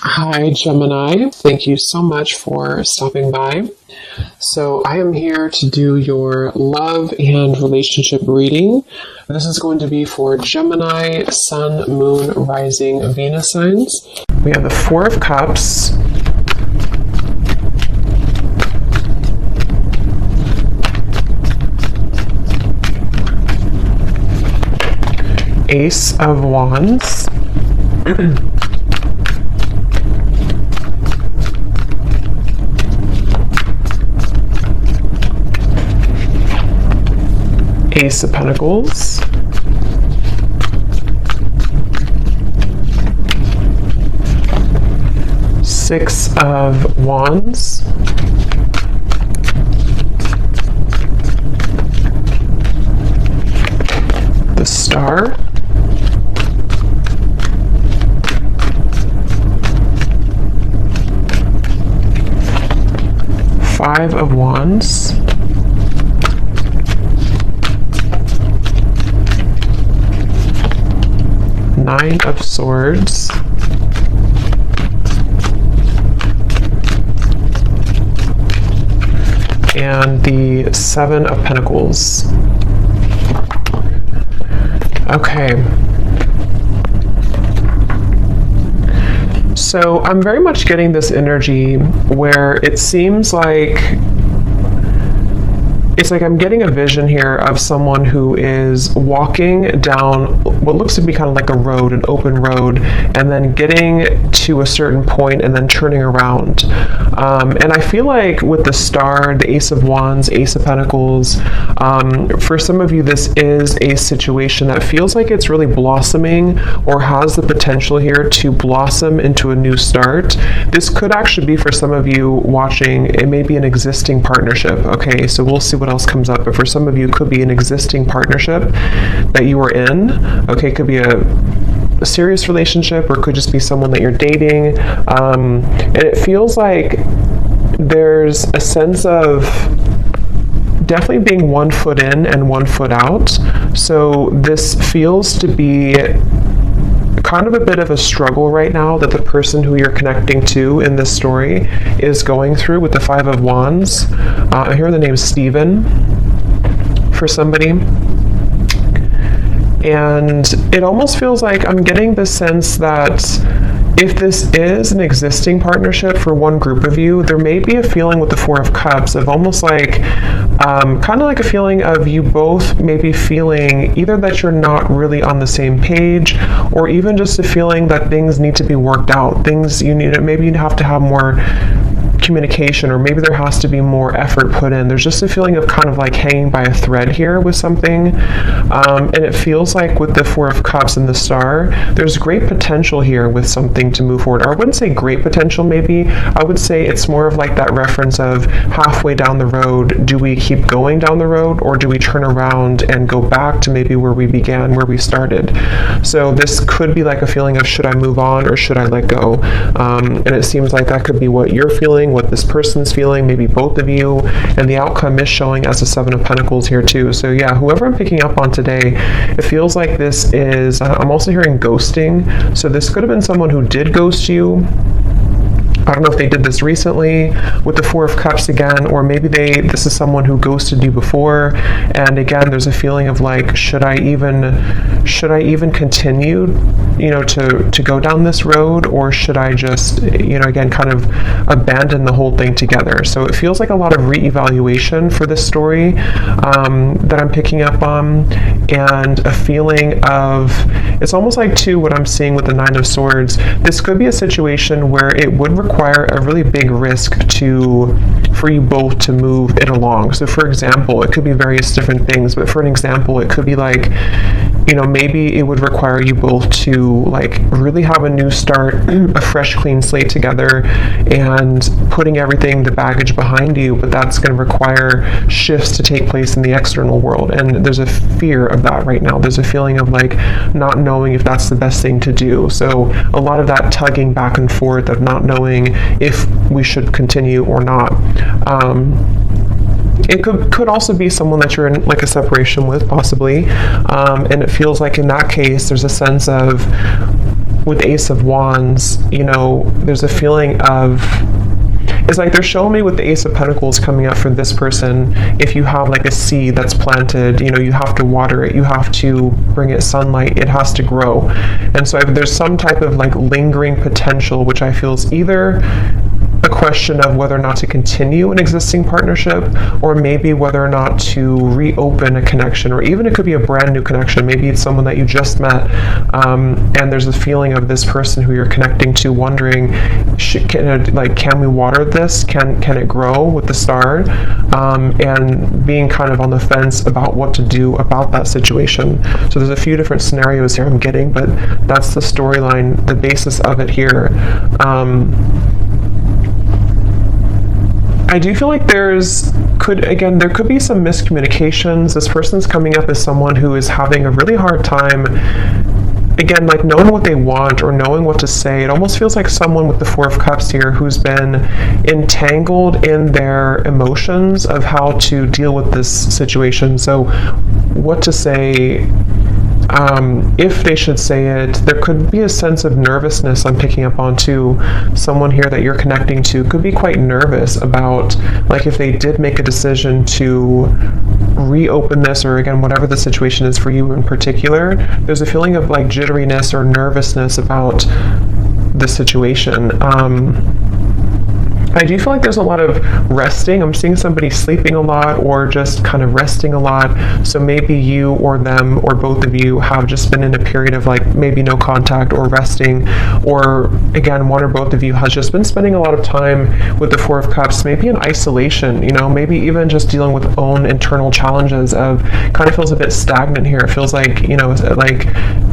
Hi, Gemini. Thank you so much for stopping by. So I am here to do your love and relationship reading. This is going to be for Gemini, Sun, Moon, Rising, Venus signs. We have the Four of Cups, Ace of Wands, Ace of Pentacles, Six of Wands, the Star, Five of Wands, Nine of Swords, and the Seven of Pentacles. Okay. So I'm very much getting this energy where it seems like I'm getting a vision here of someone who is walking down what looks to be kind of like a road, an open road, and then getting to a certain point and then turning around. And I feel like with the Star, the Ace of Wands, Ace of Pentacles, for some of you, this is a situation that feels like it's really blossoming or has the potential here to blossom into a new start. This could actually be for some of you watching, it may be an existing partnership. Okay, so we'll see what else comes up, but for some of you, it could be an existing partnership that you are in. Okay, it could be a serious relationship, or it could just be someone that you're dating. And it feels like there's a sense of definitely being 1 foot in and 1 foot out. So this feels to be kind of a bit of a struggle right now that the person who you're connecting to in this story is going through with the Five of Wands. I hear the name Stephen for somebody. And it almost feels like I'm getting the sense that if this is an existing partnership for one group of you, there may be a feeling with the Four of Cups of almost like, kind of like a feeling of you both maybe feeling either that you're not really on the same page, or even just a feeling that things need to be worked out. Things you need, maybe you have to have more communication, or maybe there has to be more effort put in. There's just a feeling of kind of like hanging by a thread here with something. And it feels like with the Four of Cups and the Star, there's great potential here with something to move forward. Or I wouldn't say great potential, maybe. I would say it's more of like that reference of halfway down the road, do we keep going down the road, or do we turn around and go back to maybe where we began, where we started? So this could be like a feeling of, should I move on or should I let go? And it seems like that could be what you're feeling, what this person's feeling, maybe both of you, and the outcome is showing as a Seven of Pentacles here too. So yeah, whoever I'm picking up on today, it feels like this is, I'm also hearing ghosting. So this could have been someone who did ghost you. I don't know if they did this recently with the Four of Cups again, or maybe this is someone who ghosted you before. And again, there's a feeling of like, should I even continue, to go down this road, or should I just, again, kind of abandon the whole thing together? So it feels like a lot of reevaluation for this story that I'm picking up on, and a feeling of, it's almost like too what I'm seeing with the Nine of Swords. This could be a situation where it would require a really big risk for you both to move it along. So for example, it could be various different things, but for an example, it could be like, maybe it would require you both to like really have a new start, a fresh clean slate together, and putting everything, the baggage behind you, but that's going to require shifts to take place in the external world. And there's a fear of that right now. There's a feeling of like not knowing if that's the best thing to do. So a lot of that tugging back and forth of not knowing if we should continue or not. It could also be someone that you're in like a separation with, possibly, and it feels like in that case there's a sense of with Ace of Wands, you know, there's a feeling of, it's like they're showing me with the Ace of Pentacles coming up for this person, if you have like a seed that's planted, you know, you have to water it, you have to bring it sunlight, it has to grow. And so there's some type of like lingering potential, which I feel is either a question of whether or not to continue an existing partnership, or maybe whether or not to reopen a connection, or even it could be a brand new connection. Maybe it's someone that you just met, and there's a feeling of this person who you're connecting to wondering, can we water this? Can it grow with the star? And being kind of on the fence about what to do about that situation. So there's a few different scenarios here I'm getting, but that's the storyline, the basis of it here. I do feel like there could be some miscommunications. This person's coming up as someone who is having a really hard time, again, like knowing what they want or knowing what to say. It almost feels like someone with the Four of Cups here who's been entangled in their emotions of how to deal with this situation. So what to say, if they should say it. There could be a sense of nervousness I'm picking up on too. Someone here that you're connecting to could be quite nervous about, like, if they did make a decision to reopen this, or again, whatever the situation is for you in particular, there's a feeling of like jitteriness or nervousness about the situation. I do feel like there's a lot of resting. I'm seeing somebody sleeping a lot or just kind of resting a lot. So maybe you or them or both of you have just been in a period of like maybe no contact or resting, or again, one or both of you has just been spending a lot of time with the Four of Cups, maybe in isolation, you know, maybe even just dealing with own internal challenges of kind of feels a bit stagnant here. It feels like, you know, like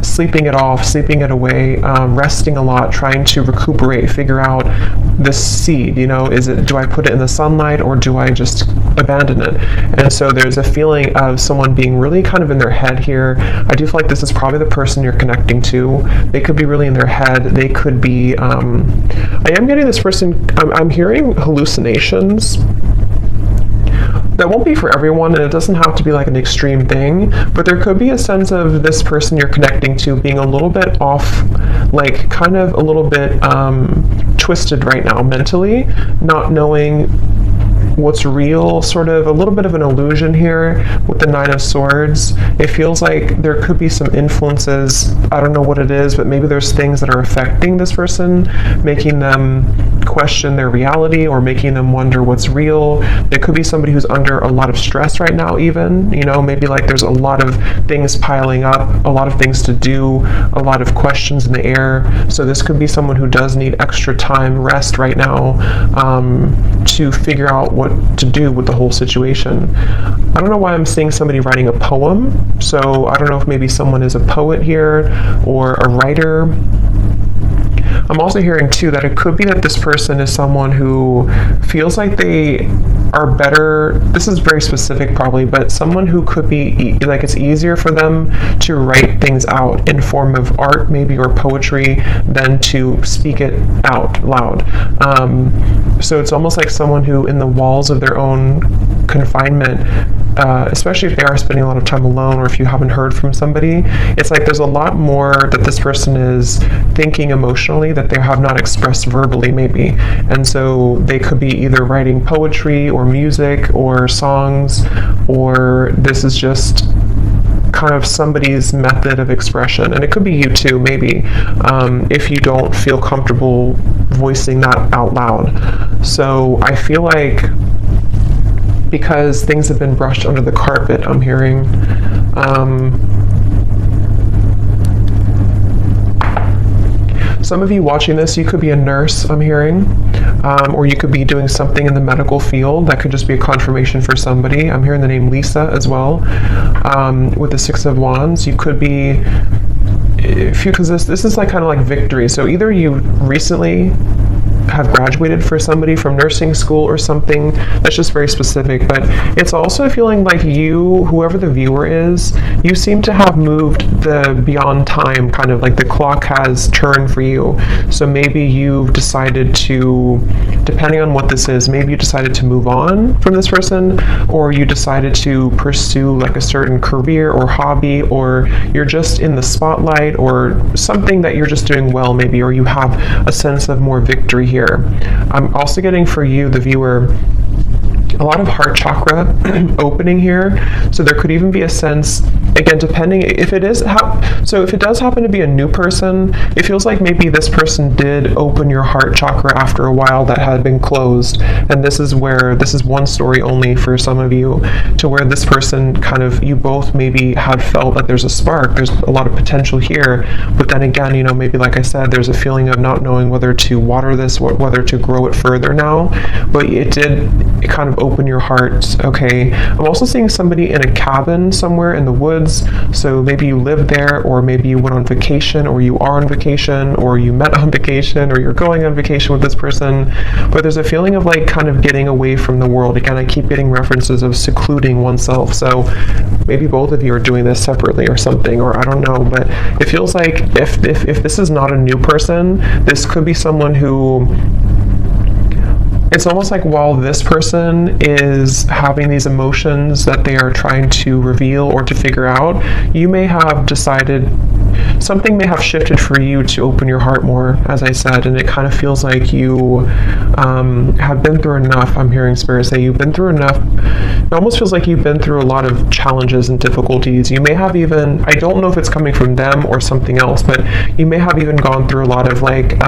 sleeping it off, sleeping it away, resting a lot, trying to recuperate, figure out this seed, you know, do I put it in the sunlight or do I just abandon it? And so there's a feeling of someone being really kind of in their head here. I do feel like this is probably the person you're connecting to. They could be really in their head. They could be, I am getting this person, I'm hearing hallucinations. That won't be for everyone, and it doesn't have to be like an extreme thing, but there could be a sense of this person you're connecting to being a little bit off, like kind of a little bit twisted right now mentally, not knowing what's real, sort of a little bit of an illusion here with the Nine of Swords. It feels like there could be some influences, I don't know what it is, but maybe there's things that are affecting this person, making them question their reality or making them wonder what's real. There could be somebody who's under a lot of stress right now even, you know, maybe like there's a lot of things piling up, a lot of things to do, a lot of questions in the air. So this could be someone who does need extra time, rest right now, to figure out what to do with the whole situation. I don't know why I'm seeing somebody writing a poem, so I don't know if maybe someone is a poet here or a writer. I'm also hearing too that it could be that this person is someone who feels like they are better, this is very specific probably, but someone who could be like it's easier for them to write things out in form of art maybe or poetry than to speak it out loud. So it's almost like someone who in the walls of their own confinement, especially if they are spending a lot of time alone or if you haven't heard from somebody, it's like there's a lot more that this person is thinking emotionally that they have not expressed verbally maybe. And so they could be either writing poetry or music or songs, or this is just kind of somebody's method of expression. And it could be you too, maybe, if you don't feel comfortable voicing that out loud. So I feel like because things have been brushed under the carpet, I'm hearing, some of you watching this, you could be a nurse, I'm hearing, or you could be doing something in the medical field. That could just be a confirmation for somebody. I'm hearing the name Lisa as well, with the Six of Wands. You could be, because this is like kind of like victory. So either you recently have graduated for somebody from nursing school or something. That's just very specific, but it's also feeling like you, whoever the viewer is, you seem to have moved the beyond time, kind of like the clock has turned for you. So maybe you've decided to, depending on what this is, maybe you decided to move on from this person, or you decided to pursue like a certain career or hobby, or you're just in the spotlight, or something that you're just doing well maybe, or you have a sense of more victory here. I'm also getting for you, the viewer, a lot of heart chakra opening here. So there could even be a sense, again, depending if it is so if it does happen to be a new person, it feels like maybe this person did open your heart chakra after a while that had been closed. And this is one story only for some of you, to where this person kind of, you both maybe had felt that there's a spark, there's a lot of potential here, but then again, you know, maybe like I said, there's a feeling of not knowing whether to water this, whether to grow it further now, but it kind of open your heart. Okay, I'm also seeing somebody in a cabin somewhere in the woods, so maybe you live there, or maybe you went on vacation, or you are on vacation, or you met on vacation, or you're going on vacation with this person, but there's a feeling of like kind of getting away from the world. Again, I keep getting references of secluding oneself, so maybe both of you are doing this separately or something, or I don't know, but it feels like if this is not a new person, this could be someone who, it's almost like while this person is having these emotions that they are trying to reveal or to figure out, you may have decided, something may have shifted for you to open your heart more, as I said, and it kind of feels like you have been through enough. I'm hearing Spirit say you've been through enough. It almost feels like you've been through a lot of challenges and difficulties. You may have even, I don't know if it's coming from them or something else, but you may have even gone through a lot of like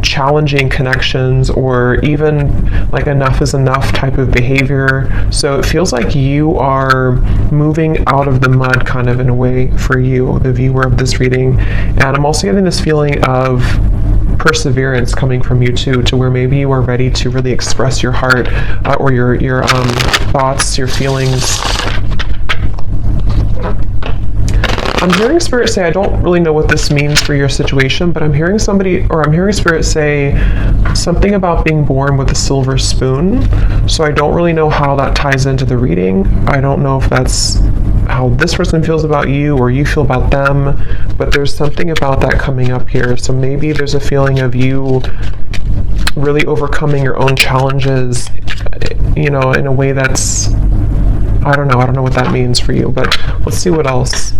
challenging connections, or even like enough is enough type of behavior. So it feels like you are moving out of the mud kind of in a way for you, the viewer of this reading. And I'm also getting this feeling of perseverance coming from you too, to where maybe you are ready to really express your heart, or your thoughts, your feelings. I'm hearing Spirit say, I don't really know what this means for your situation, but I'm hearing Spirit say something about being born with a silver spoon. So I don't really know how that ties into the reading. I don't know if that's how this person feels about you or you feel about them, but there's something about that coming up here. So maybe there's a feeling of you really overcoming your own challenges, you know, in a way that's, I don't know what that means for you, but let's see what else.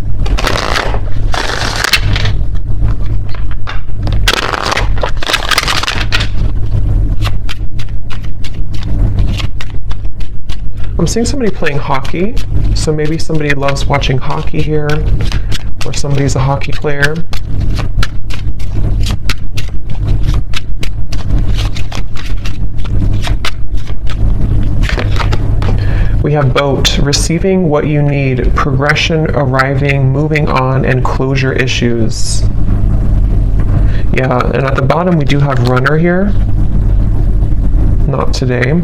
I'm seeing somebody playing hockey, so maybe somebody loves watching hockey here, or somebody's a hockey player. We have boat, receiving what you need, progression, arriving, moving on, and closure issues. Yeah, and at the bottom we do have runner here. Not today.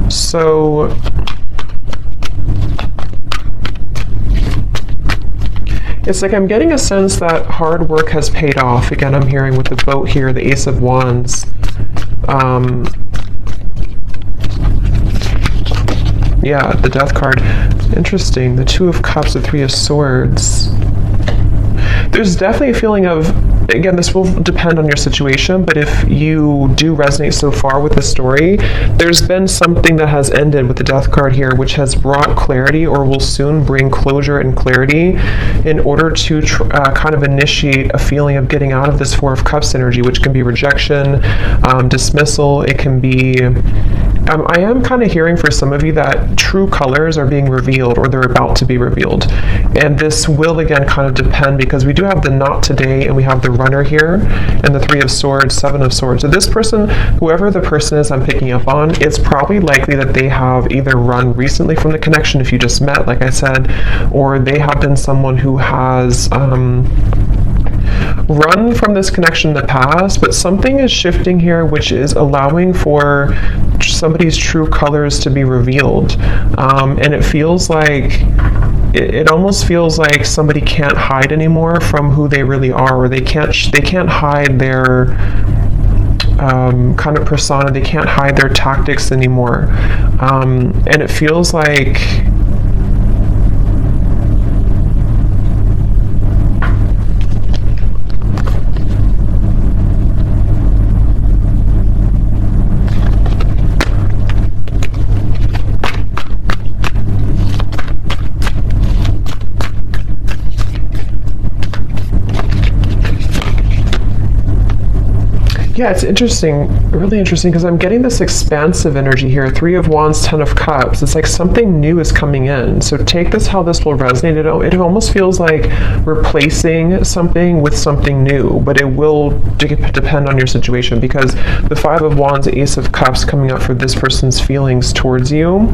So it's like I'm getting a sense that hard work has paid off. Again, I'm hearing with the boat here, the Ace of Wands. Yeah, the Death card. Interesting. The Two of Cups, the Three of Swords. There's definitely a feeling of again, this will depend on your situation, but if you do resonate so far with the story, there's been something that has ended with the Death card here, which has brought clarity or will soon bring closure and clarity in order to kind of initiate a feeling of getting out of this Four of Cups energy, which can be rejection, dismissal. It can be I am kind of hearing for some of you that true colors are being revealed or they're about to be revealed. And this will, again, kind of depend because we do have the not today and we have the runner here and the Three of Swords, Seven of Swords. So this person, whoever the person is I'm picking up on, it's probably likely that they have either run recently from the connection if you just met, like I said, or they have been someone who has run from this connection in the past, but something is shifting here which is allowing for somebody's true colors to be revealed. And it feels like it almost feels like somebody can't hide anymore from who they really are, or they can't hide their kind of persona. They can't hide their tactics anymore. And it feels like yeah, it's interesting, really interesting, because I'm getting this expansive energy here. Three of Wands, Ten of Cups. It's like something new is coming in. So take this how this will resonate. It almost feels like replacing something with something new, but it will depend on your situation because the Five of Wands, Ace of Cups coming up for this person's feelings towards you.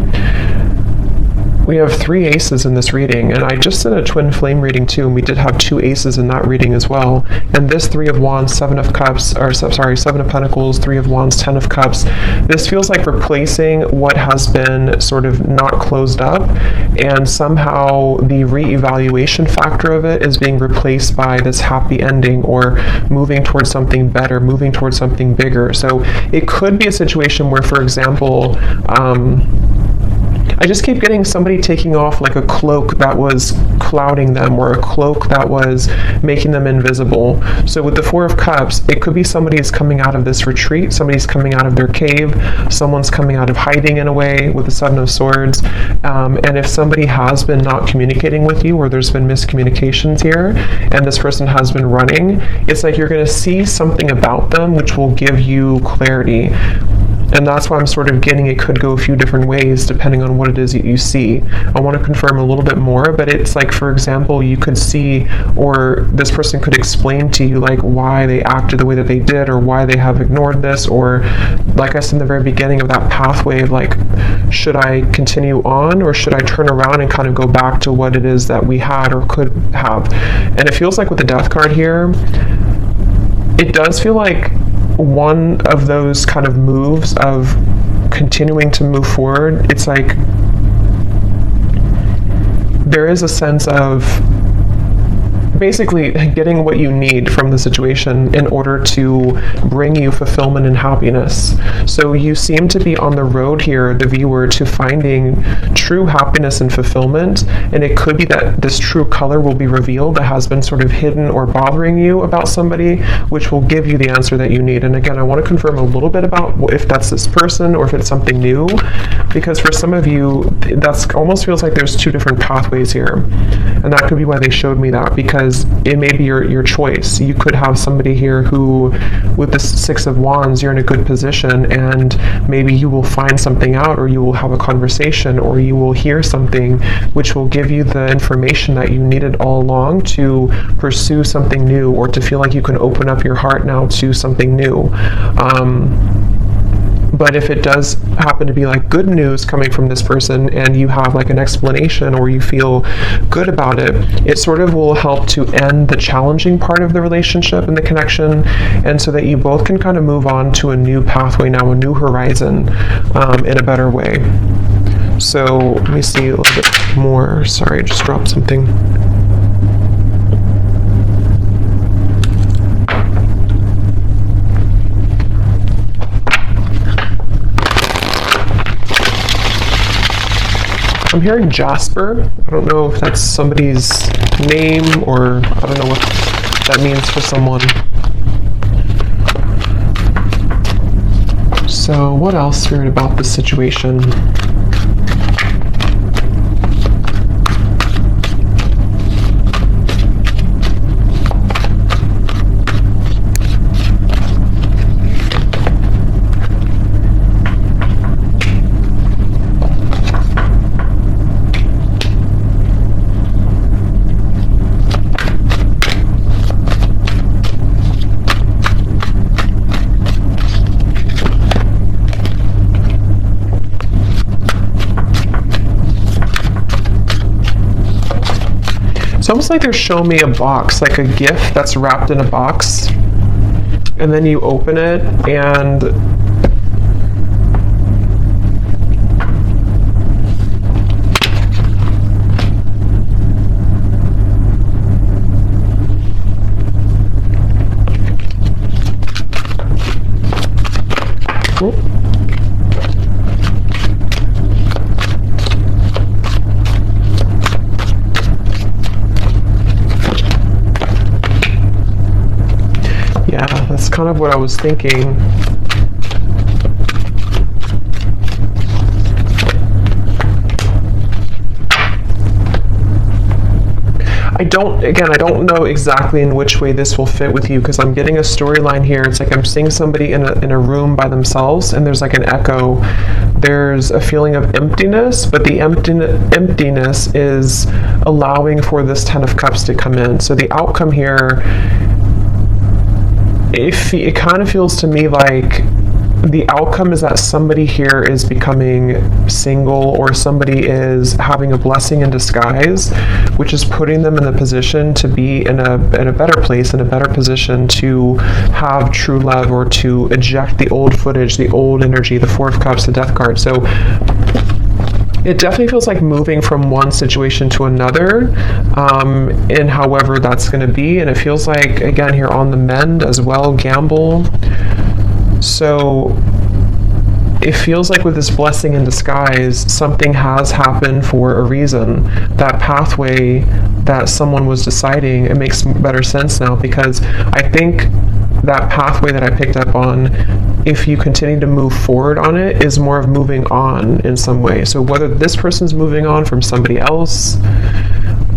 We have 3 aces in this reading, and I just did a twin flame reading too, and we did have 2 aces in that reading as well. And this Three of Wands, Seven of Cups, or sorry, Seven of Pentacles, Three of Wands, Ten of Cups. This feels like replacing what has been sort of not closed up, and somehow the re-evaluation factor of it is being replaced by this happy ending or moving towards something better, moving towards something bigger. So it could be a situation where, for example, I just keep getting somebody taking off like a cloak that was clouding them or a cloak that was making them invisible. So with the Four of Cups, it could be somebody's coming out of this retreat, somebody's coming out of their cave, someone's coming out of hiding in a way with the Seven of Swords. And if somebody has been not communicating with you or there's been miscommunications here and this person has been running, it's like you're going to see something about them which will give you clarity. And that's why I'm sort of getting it could go a few different ways depending on what it is that you see. I want to confirm a little bit more, but it's like, for example, you could see, or this person could explain to you like why they acted the way that they did or why they have ignored this, or like I said in the very beginning of that pathway of like, should I continue on or should I turn around and kind of go back to what it is that we had or could have. And it feels like with the Death card here, it does feel like one of those kind of moves of continuing to move forward. It's like there is a sense of basically getting what you need from the situation in order to bring you fulfillment and happiness. So you seem to be on the road here, the viewer, to finding true happiness and fulfillment, and it could be that this true color will be revealed that has been sort of hidden or bothering you about somebody, which will give you the answer that you need. And again, I want to confirm a little bit about if that's this person or if it's something new, because for some of you, that's almost feels like there's 2 different pathways here, and that could be why they showed me that, because it may be your choice. You could have somebody here who, with the Six of Wands, you're in a good position and maybe you will find something out, or you will have a conversation, or you will hear something which will give you the information that you needed all along to pursue something new, or to feel like you can open up your heart now to something new. But if it does happen to be like good news coming from this person and you have like an explanation or you feel good about it, it sort of will help to end the challenging part of the relationship and the connection, and so that you both can kind of move on to a new pathway now, a new horizon, in a better way. So let me see a little bit more. Sorry, I just dropped something. I'm hearing Jasper. I don't know if that's somebody's name or I don't know what that means for someone. So what else, Spirit, about this situation? It's almost like they're showing me a box, like a gift that's wrapped in a box, and then you open it and that's kind of what I was thinking. I don't know exactly in which way this will fit with you, because I'm getting a storyline here. It's like I'm seeing somebody in a room by themselves, and there's like an echo. There's a feeling of emptiness, but the emptiness is allowing for this Ten of Cups to come in. So the outcome here, it kind of feels to me like the outcome is that somebody here is becoming single, or somebody is having a blessing in disguise, which is putting them in the position to be in a better place, in a better position to have true love, or to eject the old footage, the old energy, the Four of Cups, the Death card. So it definitely feels like moving from one situation to another, and however that's going to be. And it feels like, again, here on the mend as well, gamble. So it feels like with this blessing in disguise, something has happened for a reason. That pathway that someone was deciding, it makes better sense now, because I think that pathway that I picked up on, if you continue to move forward on it, is more of moving on in some way. So whether this person's moving on from somebody else,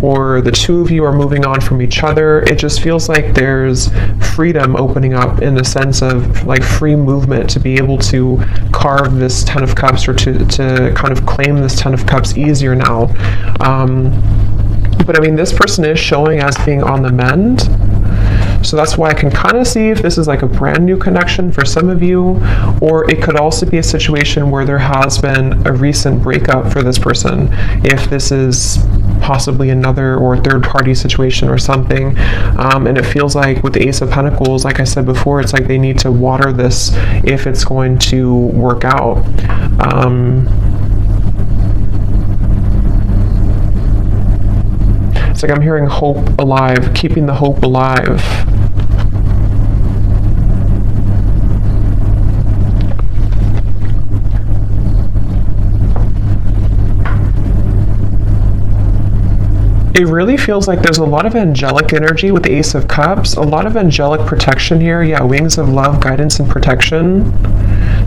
or the two of you are moving on from each other, it just feels like there's freedom opening up, in the sense of like free movement to be able to carve this Ten of Cups, or to kind of claim this Ten of Cups easier now. But I mean, this person is showing as being on the mend. So that's why I can kind of see if this is like a brand new connection for some of you, or it could also be a situation where there has been a recent breakup for this person, if this is possibly another or third party situation or something. And it feels like with the Ace of Pentacles, like I said before, it's like they need to water this if it's going to work out. It's like I'm hearing hope alive, keeping the hope alive. It really feels like there's a lot of angelic energy with the Ace of Cups, a lot of angelic protection here. Yeah, wings of love, guidance, and protection.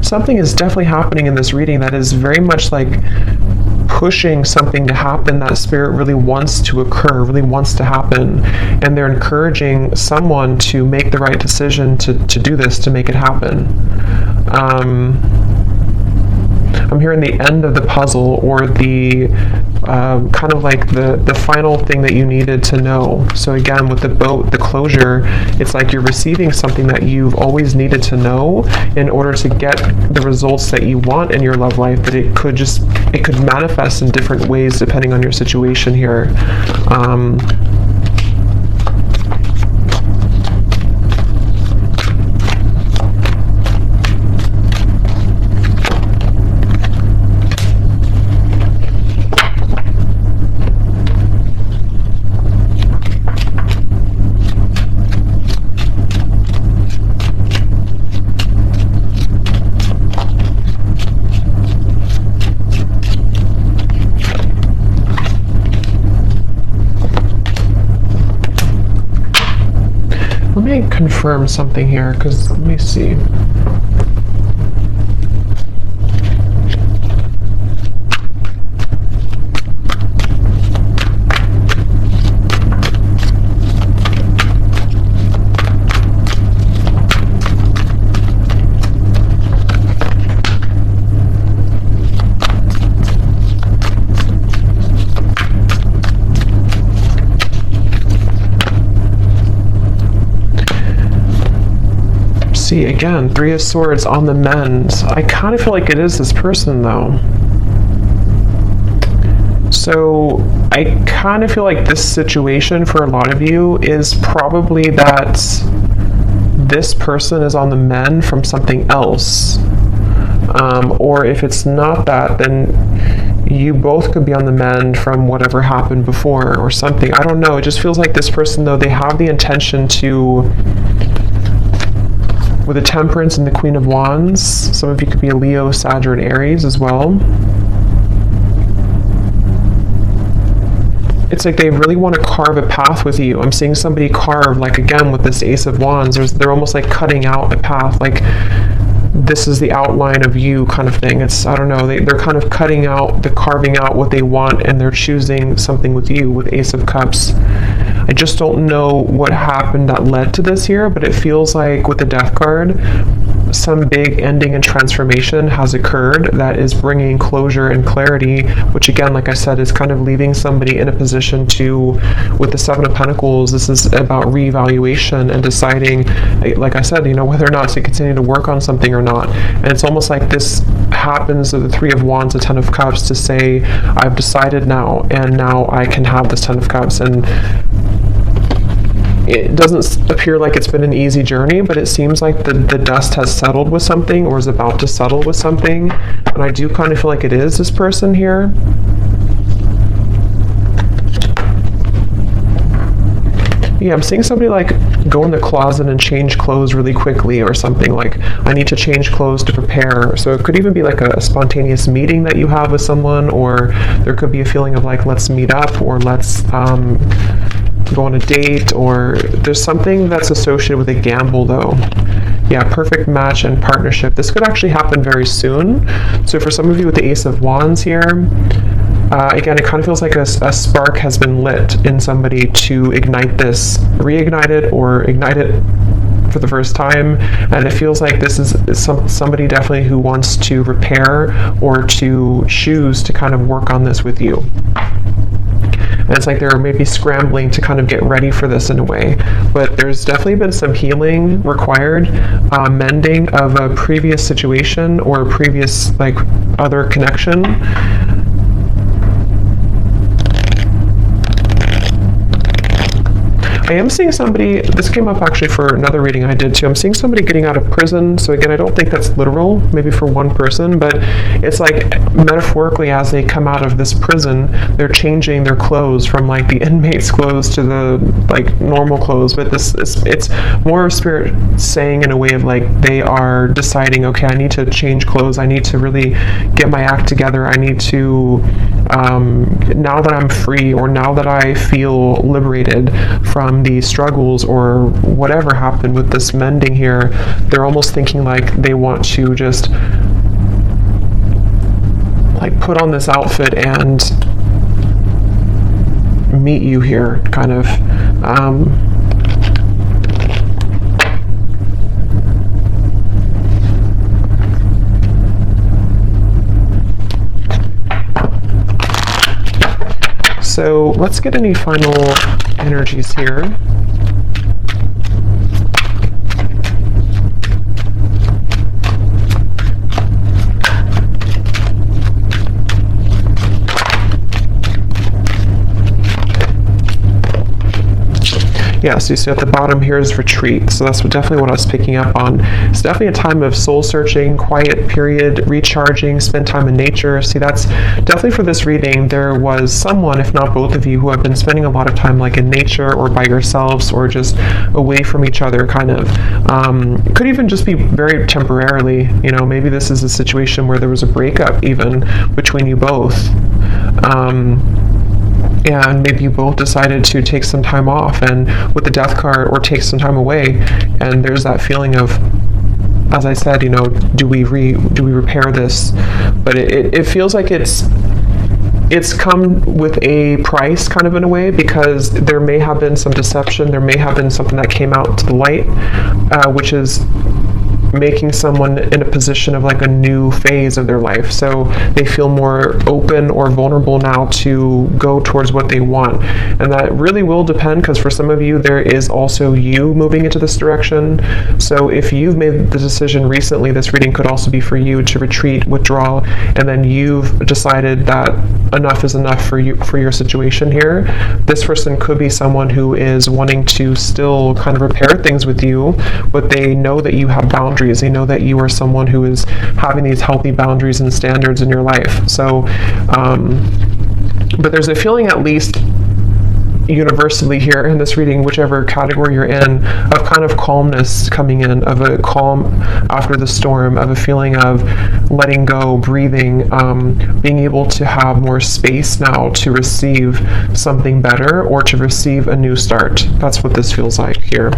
Something is definitely happening in this reading that is very much like pushing something to happen that Spirit really wants to occur, really wants to happen. And they're encouraging someone to make the right decision to do this, to make it happen. I'm hearing the end of the puzzle, or the kind of like the final thing that you needed to know. So again, with the boat, the closure, it's like you're receiving something that you've always needed to know in order to get the results that you want in your love life, but it could manifest in different ways depending on your situation here. confirm something here, because let me see. See, again, Three of Swords on the mend. I kind of feel like it is this person, though. So I kind of feel like this situation for a lot of you is probably that this person is on the mend from something else. Or if it's not that, then you both could be on the mend from whatever happened before or something. I don't know. It just feels like this person, though, they have the intention to... With the Temperance and the Queen of Wands, some of you could be a Leo, Sag, or an Aries as well. It's like they really want to carve a path with you. I'm seeing somebody carve, like again with this Ace of Wands, they're almost like cutting out a path, like this is the outline of you kind of thing. It's, I don't know, they're kind of carving out what they want, and they're choosing something with you with Ace of Cups. I just don't know what happened that led to this here, but it feels like with the Death card, some big ending and transformation has occurred that is bringing closure and clarity, which again, like I said, is kind of leaving somebody in a position to, with the Seven of Pentacles, this is about reevaluation and deciding, like I said, whether or not to continue to work on something or not. And it's almost like this happens with the Three of Wands, the Ten of Cups, to say, I've decided now, and now I can have this Ten of Cups. And it doesn't appear like it's been an easy journey, but it seems like the dust has settled with something, or is about to settle with something. And I do kind of feel like it is this person here. Yeah, I'm seeing somebody like go in the closet and change clothes really quickly or something, like I need to change clothes to prepare. So it could even be like a spontaneous meeting that you have with someone, or there could be a feeling of like, let's meet up, or let's go on a date, or there's something that's associated with a gamble though. Yeah, perfect match and partnership. This could actually happen very soon. So for some of you with the Ace of Wands here, again, it kind of feels like a spark has been lit in somebody to ignite this, reignite it, or ignite it for the first time. And it feels like this is somebody definitely who wants to repair or to choose to kind of work on this with you. And it's like they're maybe scrambling to kind of get ready for this in a way. But there's definitely been some healing required, mending of a previous situation or a previous like other connection. I am seeing somebody, this came up actually for another reading I did too, I'm seeing somebody getting out of prison. So again, I don't think that's literal, maybe for one person, but it's like metaphorically as they come out of this prison, they're changing their clothes from like the inmate's clothes to the like normal clothes. But it's more spirit saying in a way of like they are deciding, okay, I need to change clothes, I need to really get my act together, I need to, now that I'm free, or now that I feel liberated from the struggles or whatever happened with this mending here, they're almost thinking like they want to just like put on this outfit and meet you here, kind of. So let's get any final energies here. Yeah, so you see at the bottom here is retreat. So that's definitely what I was picking up on. It's definitely a time of soul searching, quiet period, recharging, spend time in nature. See, that's definitely for this reading. There was someone, if not both of you, who have been spending a lot of time like in nature or by yourselves or just away from each other, kind of. It could even just be very temporarily. Maybe this is a situation where there was a breakup even between you both. and maybe you both decided to take some time off, and with the death card, or take some time away, and there's that feeling of, as I said, you know, do we repair this? But it feels like it's come with a price, kind of, in a way, because there may have been some deception, there may have been something that came out to the light, which is making someone in a position of like a new phase of their life. So they feel more open or vulnerable now to go towards what they want. And that really will depend, because for some of you, there is also you moving into this direction. So if you've made the decision recently, this reading could also be for you to retreat, withdraw, and then you've decided that enough is enough for you, for your situation here. This person could be someone who is wanting to still kind of repair things with you, but they know that you have boundaries. They know that you are someone who is having these healthy boundaries and standards in your life. So, but there's a feeling, at least universally here in this reading, whichever category you're in, of kind of calmness coming in, of a calm after the storm, of a feeling of letting go, breathing, being able to have more space now to receive something better, or to receive a new start. That's what this feels like here.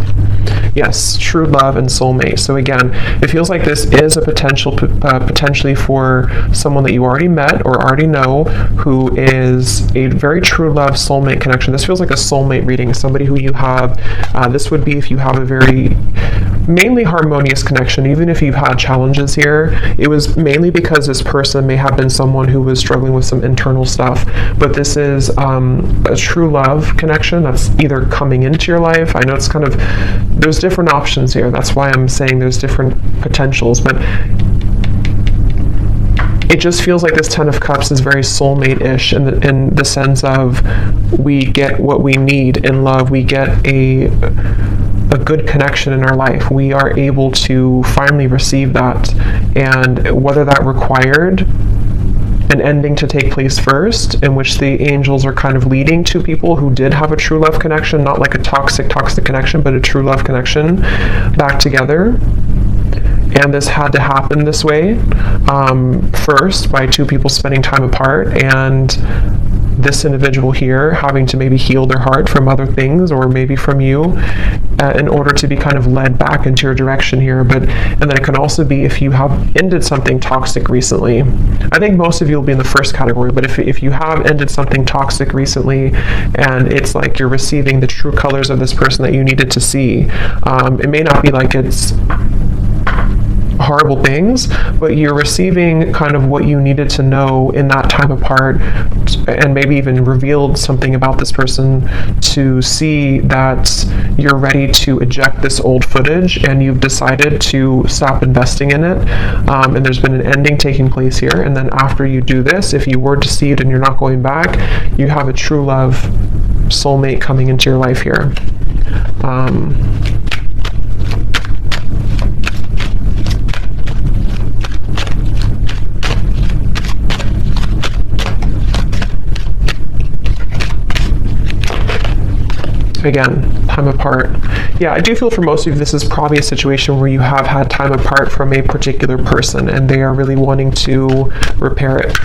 Yes, true love and soulmate. So again, it feels like this is a potentially for someone that you already met or already know, who is a very true love soulmate connection. This feels like a soulmate reading, somebody who you have, this would be if you have a very mainly harmonious connection. Even if you've had challenges here, it was mainly because this person may have been someone who was struggling with some internal stuff, but this is a true love connection that's either coming into your life. I know it's kind of, there's different options here, that's why I'm saying there's different potentials, but it just feels like this Ten of Cups is very soulmate-ish in the sense of, we get what we need in love, we get a good connection in our life, we are able to finally receive that. And whether that required an ending to take place first, in which the angels are kind of leading to people who did have a true love connection, not like a toxic connection, but a true love connection, back together. And this had to happen this way, first, by two people spending time apart, and this individual here having to maybe heal their heart from other things, or maybe from you, in order to be kind of led back into your direction here. And then it can also be if you have ended something toxic recently. I think most of you will be in the first category, but if you have ended something toxic recently, and it's like you're receiving the true colors of this person that you needed to see, it may not be like it's horrible things, but you're receiving kind of what you needed to know in that time apart, and maybe even revealed something about this person to see that you're ready to eject this old footage, and you've decided to stop investing in it, and there's been an ending taking place here. And then after you do this, if you were deceived and you're not going back, you have a true love soulmate coming into your life here. Again, time apart. Yeah, I do feel for most of you, this is probably a situation where you have had time apart from a particular person, and they are really wanting to repair it.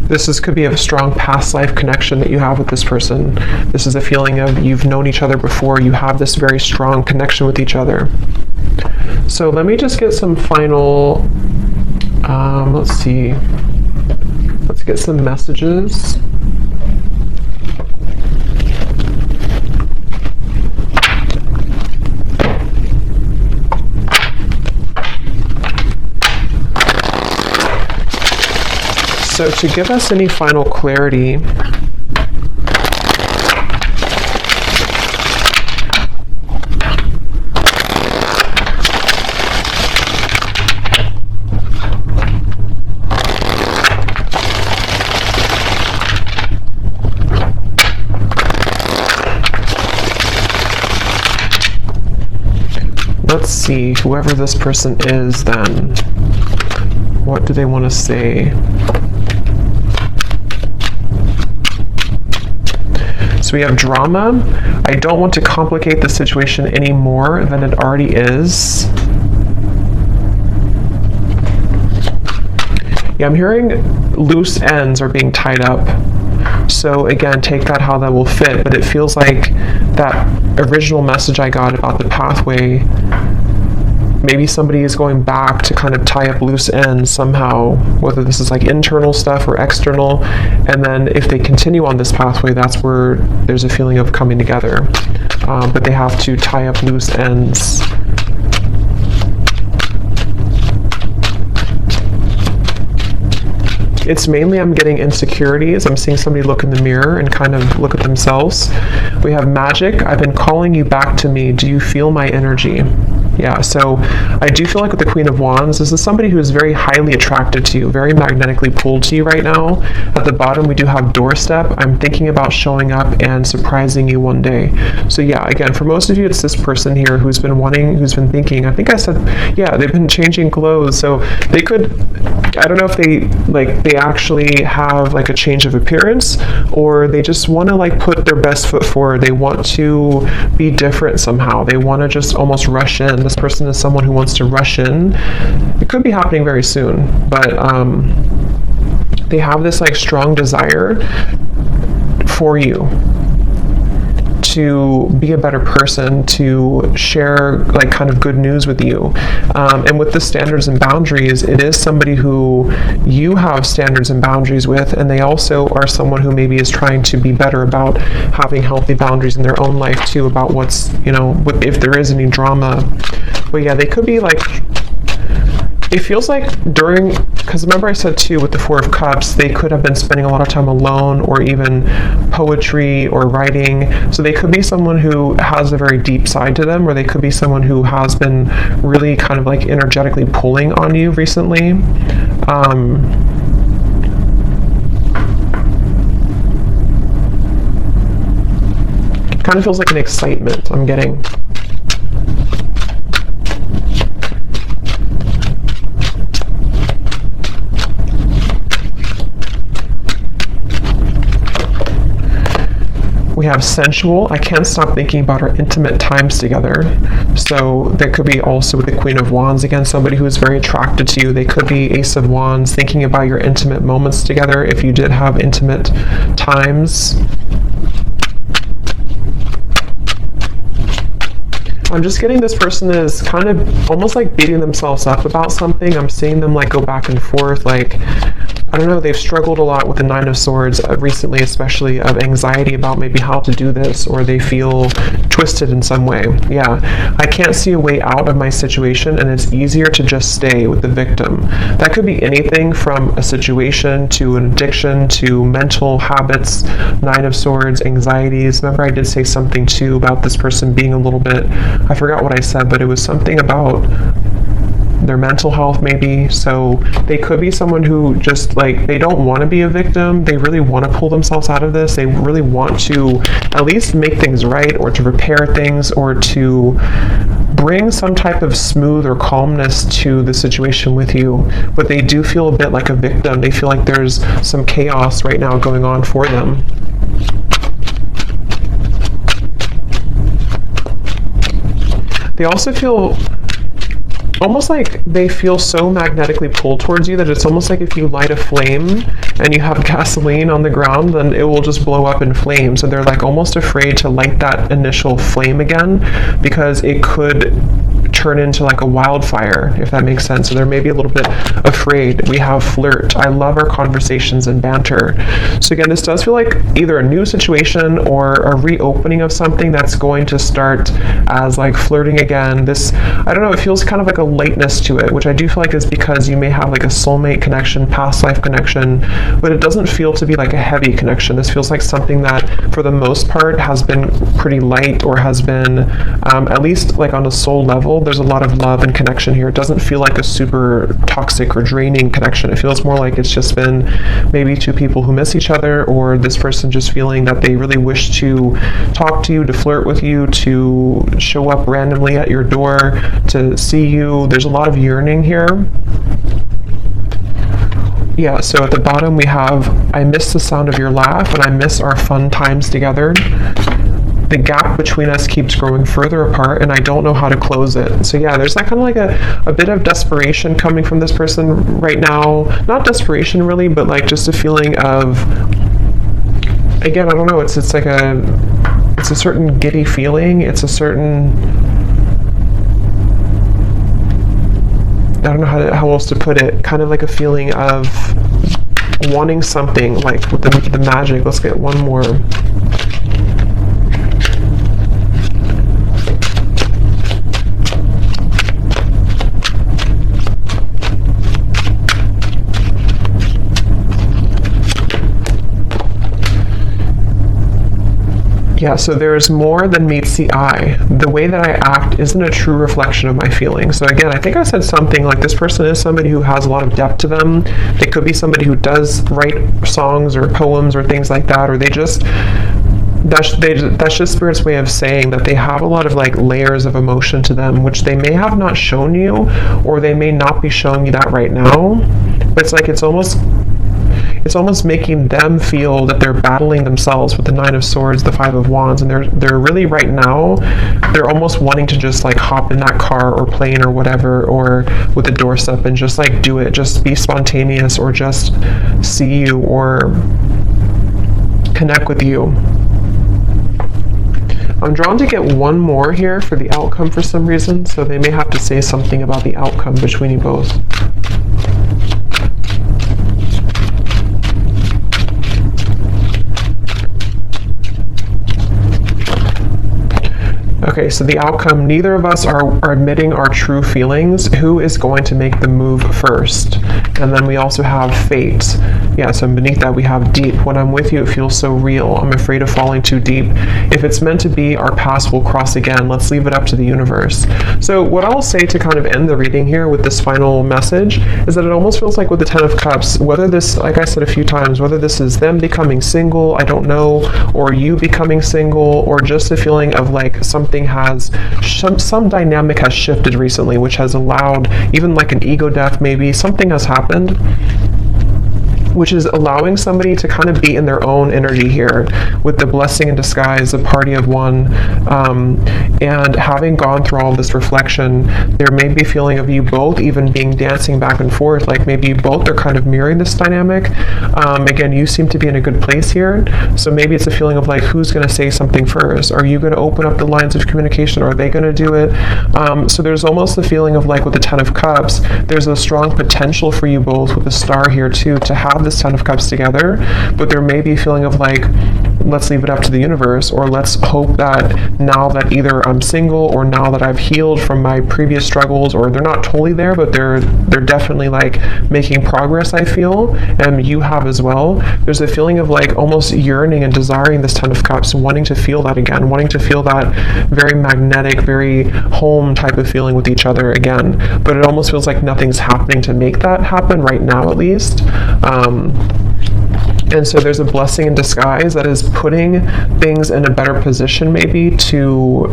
This could be a strong past life connection that you have with this person. This is a feeling of, you've known each other before, you have this very strong connection with each other. So let me just get some final, let's see, let's get some messages. So to give us any final clarity, let's see, whoever this person is then, what do they want to say? So we have drama. I don't want to complicate the situation any more than it already is. Yeah, I'm hearing loose ends are being tied up. So again, take that how that will fit, but it feels like that original message I got about the pathway, maybe somebody is going back to kind of tie up loose ends somehow, whether this is like internal stuff or external, and then if they continue on this pathway, that's where there's a feeling of coming together. But they have to tie up loose ends. It's mainly I'm getting insecurities. I'm seeing somebody look in the mirror and kind of look at themselves. We have magic. I've been calling you back to me. Do you feel my energy? Yeah, so I do feel like with the Queen of Wands, this is somebody who is very highly attracted to you, very magnetically pulled to you right now. At the bottom, we do have doorstep. I'm thinking about showing up and surprising you one day. So yeah, again, for most of you, it's this person here who's been thinking, I think I said, yeah, they've been changing clothes. So they could, I don't know if they actually have like a change of appearance, or they just want to like put their best foot forward. They want to be different somehow. They want to just almost rush in. This person is someone who wants to rush in. It could be happening very soon, but they have this like strong desire for you to be a better person, to share like kind of good news with you. And with the standards and boundaries, it is somebody who you have standards and boundaries with, and they also are someone who maybe is trying to be better about having healthy boundaries in their own life too, about what's, if there is any drama. But yeah, they could be like, it feels like because remember I said too with the Four of Cups, they could have been spending a lot of time alone, or even poetry or writing. So they could be someone who has a very deep side to them, or they could be someone who has been really kind of like energetically pulling on you recently. Kind of feels like an excitement I'm getting. We have sensual. I can't stop thinking about our intimate times together. So that could be also with the Queen of Wands. Again, somebody who is very attracted to you. They could be Ace of Wands, thinking about your intimate moments together if you did have intimate times. I'm just getting this person is kind of almost like beating themselves up about something. I'm seeing them like go back and forth, like, I don't know, they've struggled a lot with the Nine of Swords recently, especially of anxiety about maybe how to do this, or they feel twisted in some way. Yeah, I can't see a way out of my situation, and it's easier to just stay with the victim. That could be anything from a situation to an addiction to mental habits, Nine of Swords, anxieties. Remember I did say something too about this person being a little bit, I forgot what I said, but it was something about their mental health maybe. So they could be someone who just like, they don't want to be a victim. They really want to pull themselves out of this. They really want to at least make things right, or to repair things, or to bring some type of smooth or calmness to the situation with you. But they do feel a bit like a victim. They feel like there's some chaos right now going on for them. They also feel almost like they feel so magnetically pulled towards you that it's almost like if you light a flame and you have gasoline on the ground, then it will just blow up in flames. So they're like almost afraid to light that initial flame again, because it could turn into like a wildfire, if that makes sense. So they're maybe a little bit afraid. We have flirt. I love our conversations and banter. So again, this does feel like either a new situation or a reopening of something that's going to start as like flirting again. This, I don't know, it feels kind of like a lightness to it, which I do feel like is because you may have like a soulmate connection, past life connection, but it doesn't feel to be like a heavy connection. This feels like something that for the most part has been pretty light, or has been at least like on a soul level. There's a lot of love and connection here. It doesn't feel like a super toxic or draining connection. It feels more like it's just been maybe two people who miss each other, or this person just feeling that they really wish to talk to you, to flirt with you, to show up randomly at your door, to see you. There's a lot of yearning here. Yeah, so at the bottom we have, I miss the sound of your laugh and I miss our fun times together. The gap between us keeps growing further apart and I don't know how to close it. So yeah, there's that kind of like a bit of desperation coming from this person right now. Not desperation really, but like just a feeling of, again, I don't know, it's like it's a certain giddy feeling. It's a certain, I don't know how else to put it, kind of like a feeling of wanting something, like with the magic. Let's get one more. Yeah, so there's more than meets the eye. The way that I act isn't a true reflection of my feelings. So again, I think I said something like this person is somebody who has a lot of depth to them. They could be somebody who does write songs or poems or things like that, or they just, that's just Spirit's way of saying that they have a lot of like layers of emotion to them, which they may have not shown you, or they may not be showing you that right now. But it's like, it's almost making them feel that they're battling themselves with the Nine of Swords, the Five of Wands, and they're really right now, they're almost wanting to just like hop in that car or plane or whatever, or with the doorstep and just like do it, just be spontaneous, or just see you or connect with you. I'm drawn to get one more here for the outcome for some reason, so they may have to say something about the outcome between you both. Okay, so the outcome, neither of us are admitting our true feelings. Who is going to make the move first? And then we also have fate. Yeah, so beneath that we have deep. When I'm with you, it feels so real. I'm afraid of falling too deep. If it's meant to be, our paths will cross again. Let's leave it up to the universe. So what I'll say to kind of end the reading here with this final message is that it almost feels like with the Ten of Cups, whether this, like I said a few times, whether this is them becoming single, I don't know, or you becoming single, or just a feeling of like something has, some dynamic has shifted recently, which has allowed even like an ego death, maybe something has happened, which is allowing somebody to kind of be in their own energy here with the blessing in disguise, the party of one, and having gone through all this reflection, there may be a feeling of you both even being dancing back and forth, like maybe you both are kind of mirroring this dynamic. Again, you seem to be in a good place here, so maybe it's a feeling of like, who's going to say something first? Are you going to open up the lines of communication, or are they going to do it? So there's almost the feeling of like with the Ten of Cups, there's a strong potential for you both with the Star here too, to have this Ten of Cups together, but there may be a feeling of like, let's leave it up to the universe, or let's hope that now that either I'm single or now that I've healed from my previous struggles, or they're not totally there, but they're definitely like making progress, I feel, and you have as well. There's a feeling of like almost yearning and desiring this Ten of Cups, wanting to feel that again, wanting to feel that very magnetic, very home type of feeling with each other again, but it almost feels like nothing's happening to make that happen right now, at least. And so there's a blessing in disguise that is putting things in a better position maybe to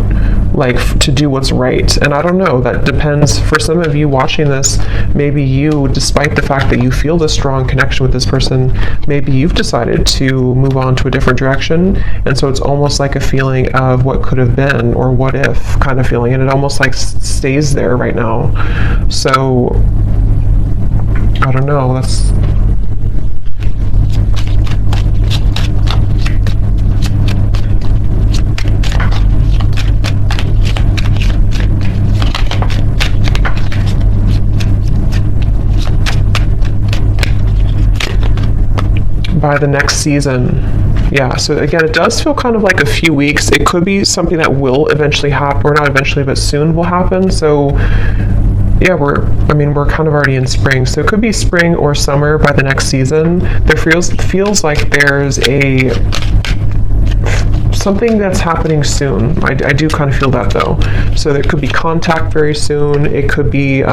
do what's right. And I don't know, that depends. For some of you watching this, maybe you, despite the fact that you feel this strong connection with this person, maybe you've decided to move on to a different direction. And so it's almost like a feeling of what could have been, or what if kind of feeling. And it almost like stays there right now. So I don't know, that's... by the next season. Yeah, so again, it does feel kind of like a few weeks. It could be something that will eventually happen, or not eventually, but soon will happen. So yeah, we're kind of already in spring, so it could be spring or summer by the next season. There feels like there's something that's happening soon. I do kind of feel that though. So there could be contact very soon. It could be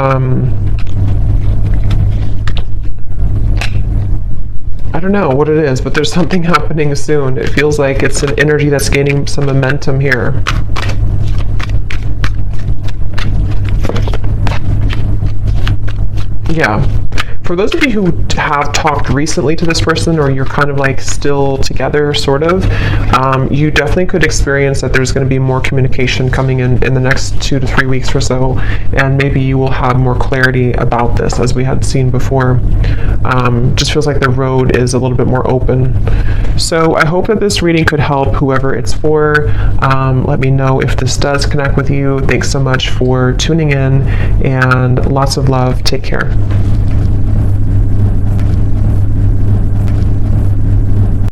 I don't know what it is, but there's something happening soon. It feels like it's an energy that's gaining some momentum here. Yeah. For those of you who have talked recently to this person, or you're kind of like still together, sort of, you definitely could experience that there's going to be more communication coming in the next 2 to 3 weeks or so, and maybe you will have more clarity about this, as we had seen before. Just feels like the road is a little bit more open. So I hope that this reading could help whoever it's for. Let me know if this does connect with you. Thanks so much for tuning in, and lots of love. Take care.